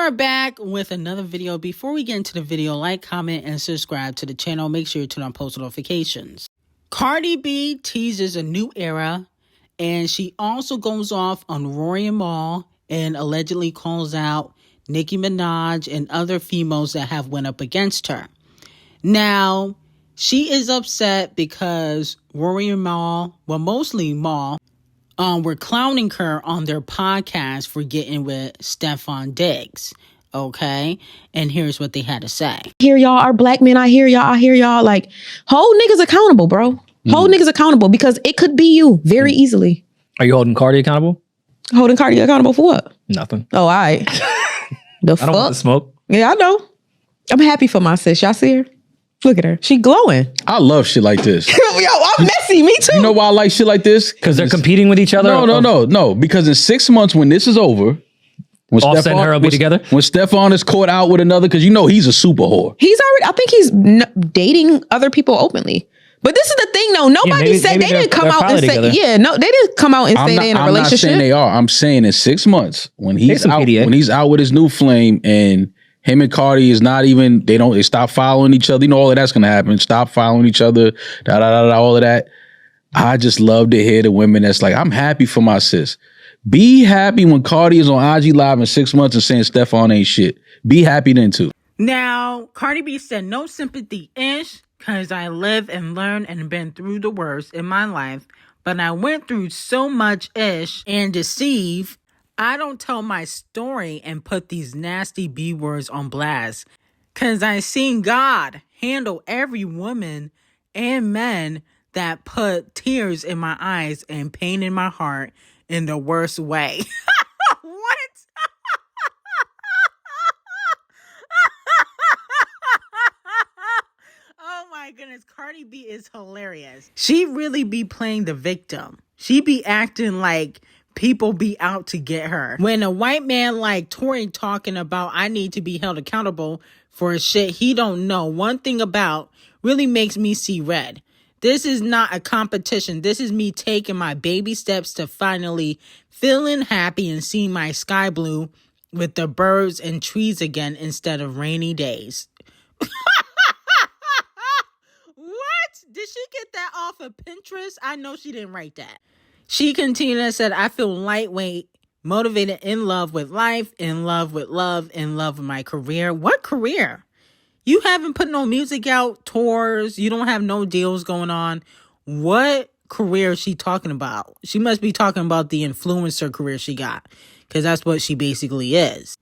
are back with another video. Before we get into the video, like, comment, and subscribe to the channel. Make sure you turn on post notifications. Cardi B teases a new era, and she also goes off on Rory and Mal and allegedly calls out Nicki and other females that have went up against her. Now, she is upset because Rory and Mal, well, mostly Mal, were clowning her on their podcast for getting with Stefon Diggs. Okay, and here's what they had to say. Hear y'all, our black men, I hear y'all. Like, hold niggas accountable, bro. Hold niggas accountable, because it could be you very easily. Are you holding Cardi accountable? Holding Cardi accountable for what? Nothing. Oh, all right. The I fuck? don't want the smoke. Yeah, I know. I'm happy for my sis. Y'all see her? Look at her. She glowing. I love shit like this. Yo, I'm messy. Me too. You know why I like shit like this? Because they're competing with each other? No. Because in 6 months, when this is over, when Offset and her will be together? When Stefon is caught out with another, because you know he's a super whore. He's already, I think he's dating other people openly. But this is the thing, though. Nobody said, they didn't come out and say, they didn't come out and say they're in a relationship. I'm not saying they are. I'm saying in 6 months, when he's out with his new flame, and him and Cardi is not even, they stop following each other. You know, all of that's going to happen. Stop following each other, all of that. I just love to hear the women that's like, I'm happy for my sis. Be happy when Cardi is on IG Live in 6 months and saying Stefon ain't shit. Be happy then too. Now, Cardi B said no sympathy-ish, because I live and learn and been through the worst in my life, but I went through so much ish and deceive. I don't tell my story and put these nasty B words on blast, because I seen God handle every woman and man that put tears in my eyes and pain in my heart in the worst way. What? Oh my goodness, Cardi B is hilarious. She really be playing the victim. She be acting like people be out to get her. When a white man like Tory talking about I need to be held accountable for shit he don't know one thing about really makes me see red. This is not a competition. This is me taking my baby steps to finally feeling happy and seeing my sky blue with the birds and trees again instead of rainy days. What? Did she get that off of Pinterest? I know she didn't write that. She continued and said, I feel lightweight, motivated, in love with life, in love with love, in love with my career. What career? You haven't put no music out, tours, you don't have no deals going on. What career is she talking about? She must be talking about the influencer career she got, because that's what she basically is.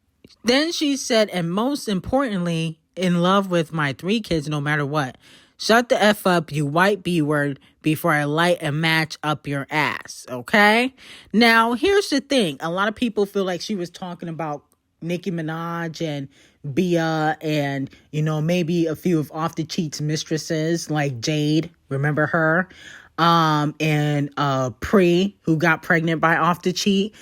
Then she said, and most importantly, in love with my 3 kids no matter what. Shut the F up, you white B word, before I light a match up your ass, okay? Now, here's the thing. A lot of people feel like she was talking about Nicki and Bia and, you know, maybe a few of Off the Cheat's mistresses like Jade, remember her? And Pre, who got pregnant by Off the Cheat.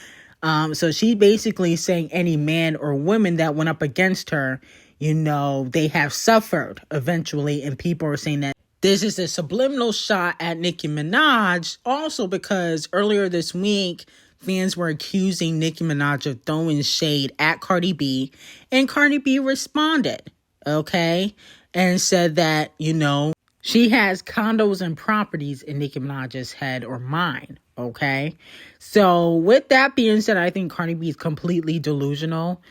So she basically saying any man or woman that went up against her, you know, they have suffered eventually. And people are saying that this is a subliminal shot at Nicki Minaj. Also because earlier this week, fans were accusing Nicki Minaj of throwing shade at Cardi B. And Cardi B responded, okay? And said that, you know, she has condos and properties in Nicki Minaj's head or mind, okay? So with that being said, I think Cardi B is completely delusional.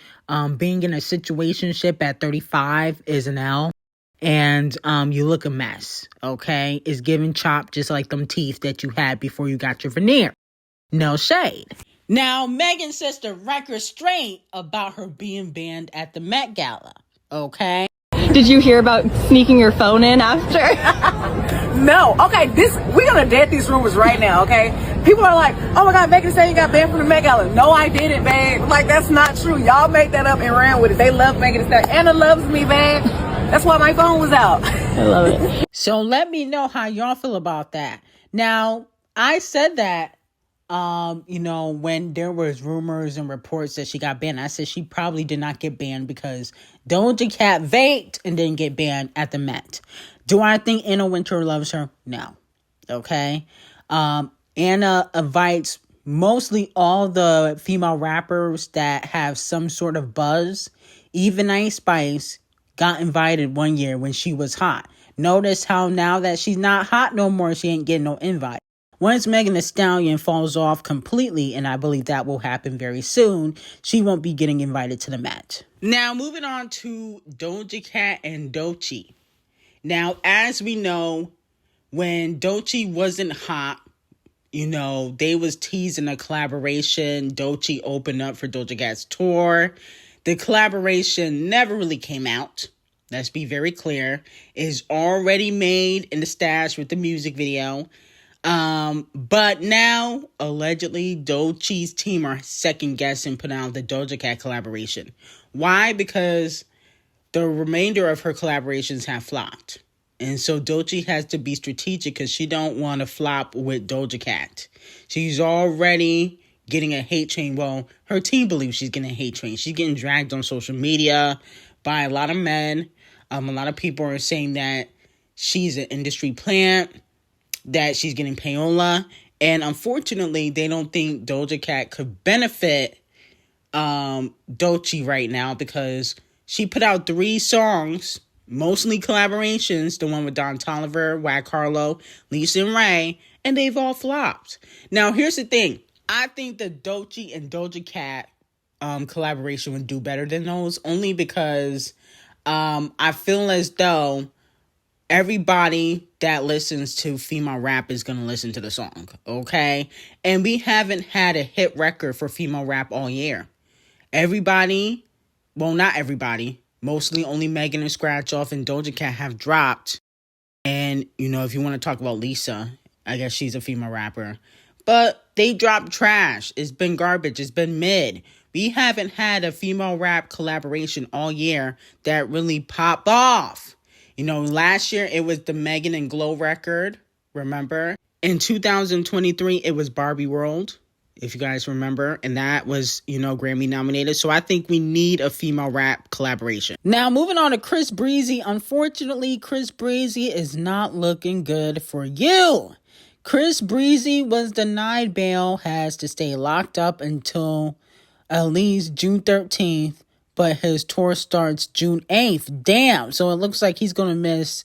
Being in a situationship at 35 is an L. And you look a mess, okay? It's giving chop just like them teeth that you had before you got your veneer. No shade. Now, Megan says the record straight about her being banned at the Met Gala, okay? Did you hear about sneaking your phone in after? No. Okay, we're gonna dead these rumors right now, okay? People are like, oh my God, Megan Thee Stallion got banned from the Met Gala. No, I didn't, babe. Like, that's not true. Y'all made that up and ran with it. They love Megan Thee Stallion. Anna loves me, babe. That's why my phone was out. I love it. So let me know how y'all feel about that. Now, I said that, you know, when there was rumors and reports that she got banned, I said she probably did not get banned because Doja Cat vaped and didn't get banned at the Met. Do I think Anna Wintour loves her? No. Okay. Anna invites mostly all the female rappers that have some sort of buzz, even Ice Spice got invited one year when she was hot. Notice how now that she's not hot no more, she ain't getting no invite. Once Megan Thee Stallion falls off completely, and I believe that will happen very soon, she won't be getting invited to the Met. Now, moving on to Doja Cat and Doechii. Now, as we know, when Doechii wasn't hot, you know, they was teasing a collaboration. Doechii opened up for Doja Cat's tour. The collaboration never really came out. Let's be very clear. It's already made in the stash with the music video. But now, allegedly, Doechii's team are second-guessing putting out the Doja Cat collaboration. Why? Because the remainder of her collaborations have flopped. And so Doechii has to be strategic because she don't want to flop with Doja Cat. She's already getting a hate train. Well, her team believes she's getting a hate train. She's getting dragged on social media by a lot of men. A lot of people are saying that she's an industry plant, that she's getting payola. And unfortunately, they don't think Doja Cat could benefit Doechii right now because she put out 3 songs, mostly collaborations, the one with Don Toliver, Whack Harlow, Lisa and Ray, and they've all flopped. Now, here's the thing. I think the Doechii and Doja Cat collaboration would do better than those, only because I feel as though everybody that listens to female rap is going to listen to the song, okay? And we haven't had a hit record for female rap all year. Everybody, well, not everybody, mostly only Megan and Scratch Off and Doja Cat have dropped. And, you know, if you want to talk about Lisa, I guess she's a female rapper. But they dropped trash. It's been garbage. It's been mid. We haven't had a female rap collaboration all year that really popped off. You know, last year it was the Megan and Glow record, remember? In 2023, it was Barbie World, if you guys remember. And that was, you know, Grammy nominated. So I think we need a female rap collaboration. Now, moving on to Chris Breezy. Unfortunately, Chris Breezy is not looking good for you. Chris Breezy was denied bail, has to stay locked up until at least June 13th. But his tour starts June 8th. Damn. So it looks like he's going to miss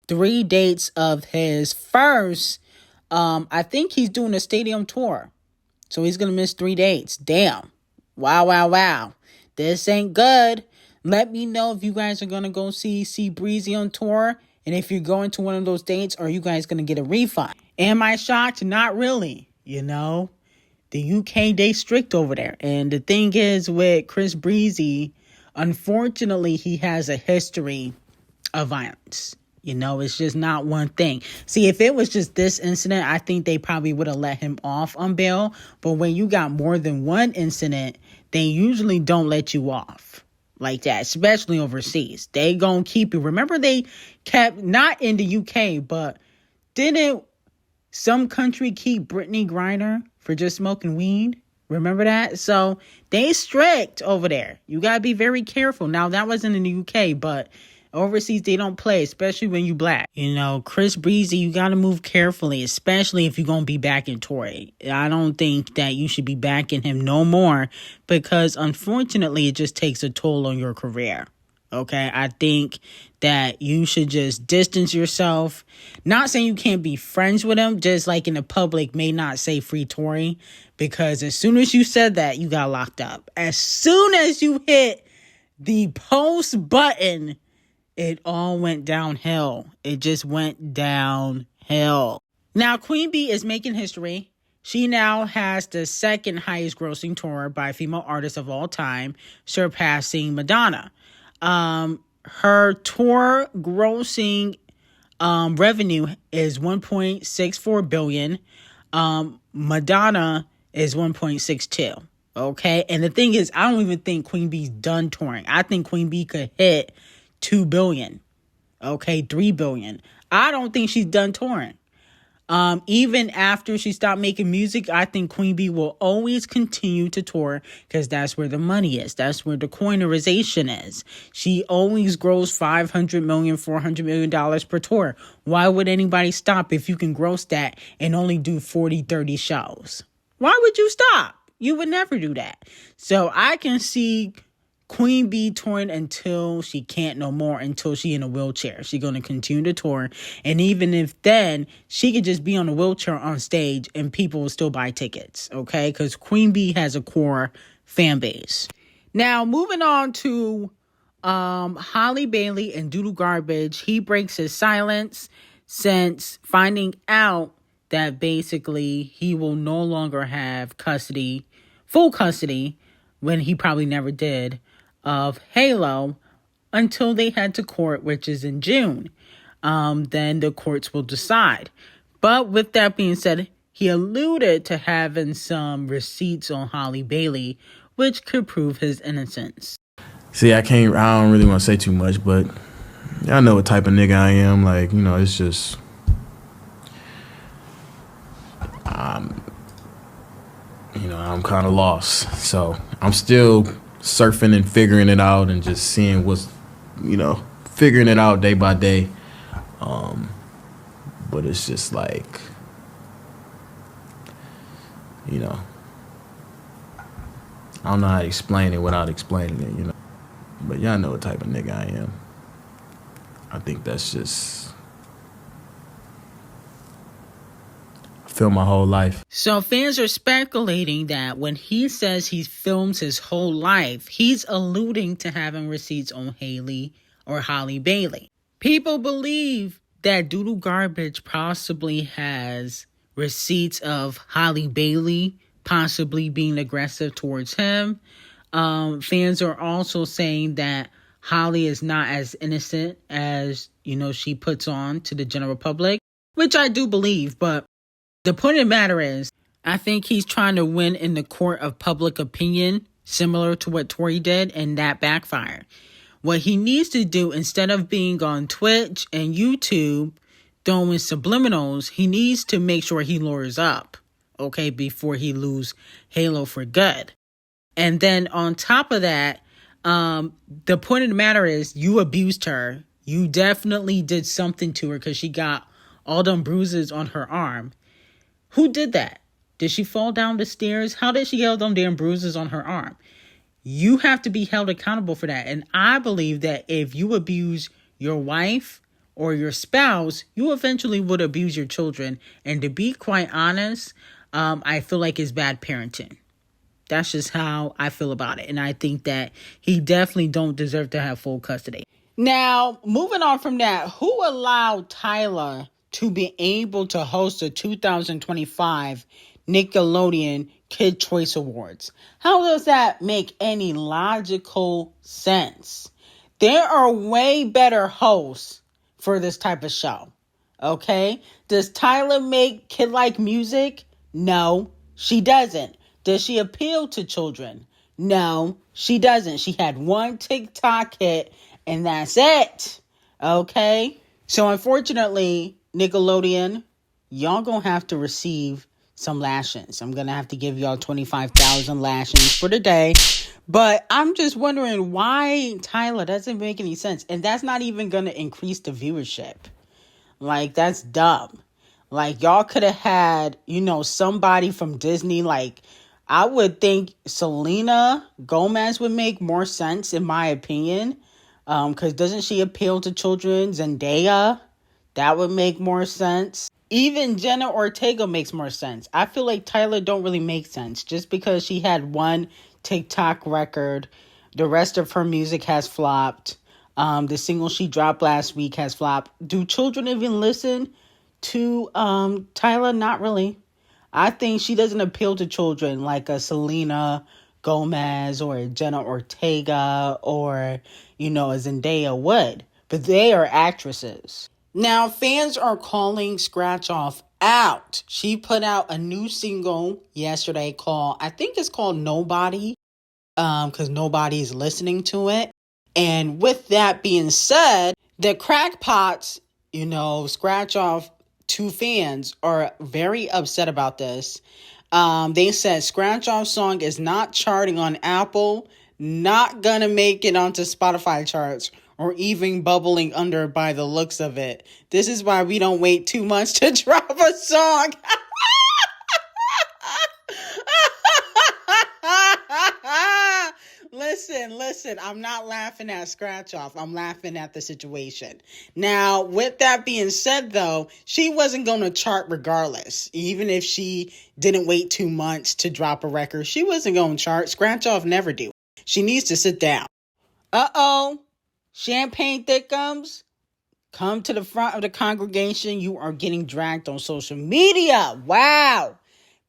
3 dates of his first. I think he's doing a stadium tour. So he's going to miss 3 dates. Damn. Wow, wow, wow. This ain't good. Let me know if you guys are going to go see Breezy on tour. And if you're going to one of those dates, are you guys going to get a refund? Am I shocked? Not really. You know, the UK, they strict over there. And the thing is with Chris Breezy, unfortunately, he has a history of violence. You know, it's just not one thing. See, if it was just this incident, I think they probably would have let him off on bail. But when you got more than one incident, they usually don't let you off like that, especially overseas. They gonna keep you. Remember, they kept, not in the UK, but didn't some country keep Brittany Griner for just smoking weed? Remember that? So they strict over there. You got to be very careful. Now, that wasn't in the UK, but overseas, they don't play, especially when you black. You know, Chris Breezy, you got to move carefully, especially if you're going to be back in Tory. I don't think that you should be backing him no more because, unfortunately, it just takes a toll on your career. Okay, I think that you should just distance yourself. Not saying you can't be friends with him, just like in the public may not say free Tory, because as soon as you said that, you got locked up. As soon as you hit the post button, it all went downhill. It just went downhill. Now, Queen Bee is making history. She now has the second highest grossing tour by a female artist of all time, surpassing Madonna. Her tour grossing revenue is $1.64 billion. Madonna is 1.62. Okay, and the thing is, I don't even think Queen Bee's done touring. I think Queen Bee could hit $2 billion. Okay, $3 billion. I don't think she's done touring. Even after she stopped making music, I think Queen Bee will always continue to tour because that's where the money is. That's where the coinorization is. She always grows $500 million, $400 million per tour. Why would anybody stop if you can gross that and only do 40, 30 shows? Why would you stop? You would never do that. So I can see Queen Bee touring until she can't no more, until she in a wheelchair. She's going to continue to tour. And even if then, she could just be on a wheelchair on stage and people will still buy tickets, okay? Because Queen Bee has a core fan base. Now, moving on to Halle Bailey and Doodle Garbage. He breaks his silence since finding out that basically he will no longer have custody, full custody, when he probably never did, of Halo until they head to court, which is in June. Then the courts will decide. But with that being said, he alluded to having some receipts on Halle Bailey, which could prove his innocence. See, I don't really want to say too much, but y'all know what type of nigga I am. Like, it's just, I'm kind of lost. So I'm still surfing and figuring it out and just seeing what's, figuring it out day by day. But it's just like, I don't know how to explain it without explaining it, But y'all know what type of nigga I am. I think that's just, I feel my whole life. So fans are speculating that when he says he films his whole life, he's alluding to having receipts on Haley or Halle Bailey. People believe that Doodle Garbage possibly has receipts of Halle Bailey possibly being aggressive towards him. Fans are also saying that Halle is not as innocent as, she puts on to the general public, which I do believe. But the point of the matter is, I think he's trying to win in the court of public opinion, similar to what Tory did, and that backfired. What he needs to do, instead of being on Twitch and YouTube throwing subliminals, he needs to make sure he lowers up, okay, before he lose Halo for good. And then on top of that, the point of the matter is, you abused her. You definitely did something to her because she got all them bruises on her arm. Who did that? Did she fall down the stairs? How did she get all them damn bruises on her arm? You have to be held accountable for that. And I believe that if you abuse your wife or your spouse, you eventually would abuse your children. And to be quite honest, I feel like it's bad parenting. That's just how I feel about it. And I think that he definitely don't deserve to have full custody. Now, moving on from that, who allowed Tyla to be able to host the 2025 Nickelodeon Kid Choice Awards? How does that make any logical sense? There are way better hosts for this type of show. Okay? Does Tyla make kid-like music? No, she doesn't. Does she appeal to children? No, she doesn't. She had one TikTok hit and that's it. Okay? So unfortunately, Nickelodeon, y'all gonna have to receive some lashings. I'm gonna have to give y'all 25,000 lashings for the day. But I'm just wondering why Tyla doesn't make any sense. And that's not even gonna increase the viewership. Like, that's dumb. Like, y'all could have had, somebody from Disney. Like, I would think Selena Gomez would make more sense, in my opinion. Because doesn't she appeal to children? Zendaya, that would make more sense. Even Jenna Ortega makes more sense. I feel like Tyla don't really make sense. Just because she had one TikTok record, the rest of her music has flopped. The single she dropped last week has flopped. Do children even listen to Tyla? Not really. I think she doesn't appeal to children like a Selena Gomez or a Jenna Ortega or, a Zendaya would. But they are actresses. Now, fans are calling Scratch Off out. She put out a new single yesterday I think it's called Nobody, because nobody's listening to it. And with that being said, the crackpots, Scratch Off 2 fans are very upset about this. They said Scratch Off song is not charting on Apple, not gonna make it onto Spotify charts, or even bubbling under by the looks of it. This is why we don't wait 2 months to drop a song. listen. I'm not laughing at scratch off. I'm laughing at the situation. Now, with that being said, though, she wasn't going to chart regardless. Even if she didn't wait 2 months to drop a record, she wasn't going to chart. Scratch off never do. She needs to sit down. Champagne Thickums, come to the front of the congregation. You are getting dragged on social media. Wow.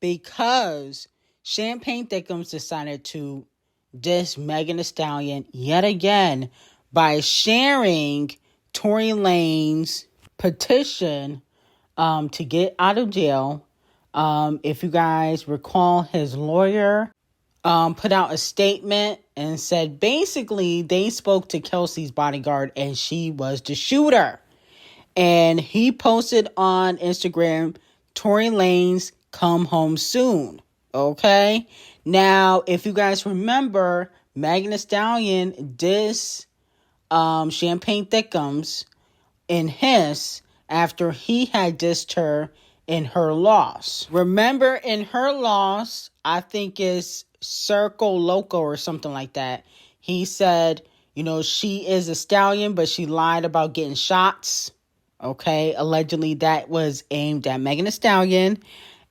Because Champagne Thickums decided to diss Megan Thee Stallion yet again by sharing Tory Lanez petition to get out of jail. If you guys recall, his lawyer put out a statement and said basically they spoke to Kelsey's bodyguard and she was the shooter. And he posted on Instagram, Tory Lanez, come home soon. Okay? Now, if you guys remember, Megan Thee Stallion dissed Champagne Thickums in his after he had dissed her in her loss. Remember, in her loss, I think it's Circle Loco or something like that. He said, she is a stallion, but she lied about getting shots. Okay, allegedly that was aimed at Megan Thee Stallion.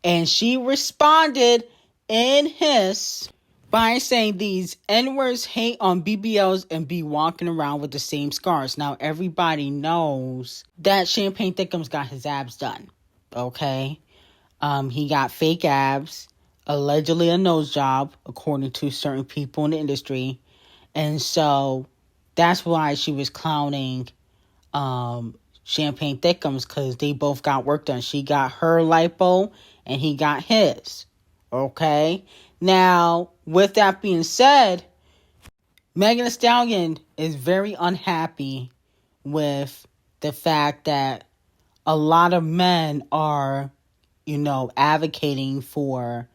And she responded in his by saying these N-words hate on BBLs and be walking around with the same scars. Now, everybody knows that Champagne Thickums got his abs done. Okay? He got fake abs, allegedly a nose job, according to certain people in the industry. And so that's why she was clowning Champagne Thickums, because they both got work done. She got her lipo and he got his. Okay? Now, with that being said, Megan Thee Stallion is very unhappy with the fact that a lot of men are, advocating for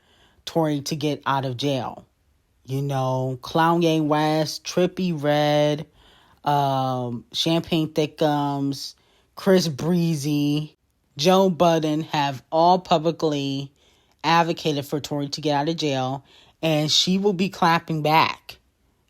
Tory to get out of jail. Kanye West, Trippie Redd, Champagne Thickums, Chris Breezy, Joe Budden have all publicly advocated for Tory to get out of jail, and she will be clapping back.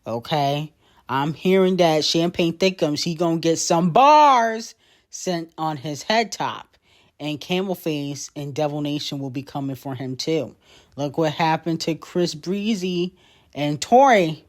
Okay? I'm hearing that Champagne Thickums, he gonna get some bars sent on his head top, and Camel Face and Devil Nation will be coming for him too. Look what happened to Chris Breezy and Tory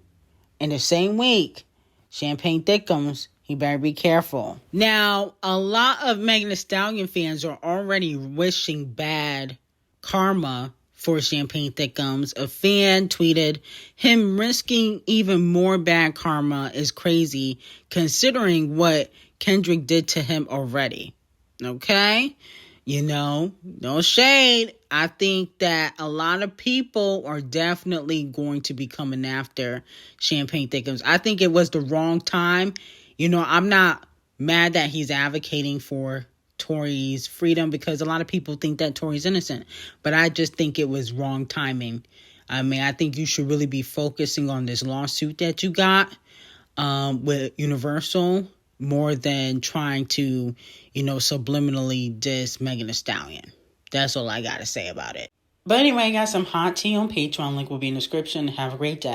in the same week. Champagne Thickums, he better be careful. Now, a lot of Megan Thee Stallion fans are already wishing bad karma for Champagne Thickums. A fan tweeted, him risking even more bad karma is crazy considering what Kendrick did to him already. Okay? No shade. I think that a lot of people are definitely going to be coming after Champagne Thickums. I think it was the wrong time. I'm not mad that he's advocating for Tory's freedom because a lot of people think that Tory's innocent. But I just think it was wrong timing. I think you should really be focusing on this lawsuit that you got with Universal more than trying to, subliminally diss Megan Thee Stallion. That's all I got to say about it. But anyway, I got some hot tea on Patreon. Link will be in the description. Have a great day.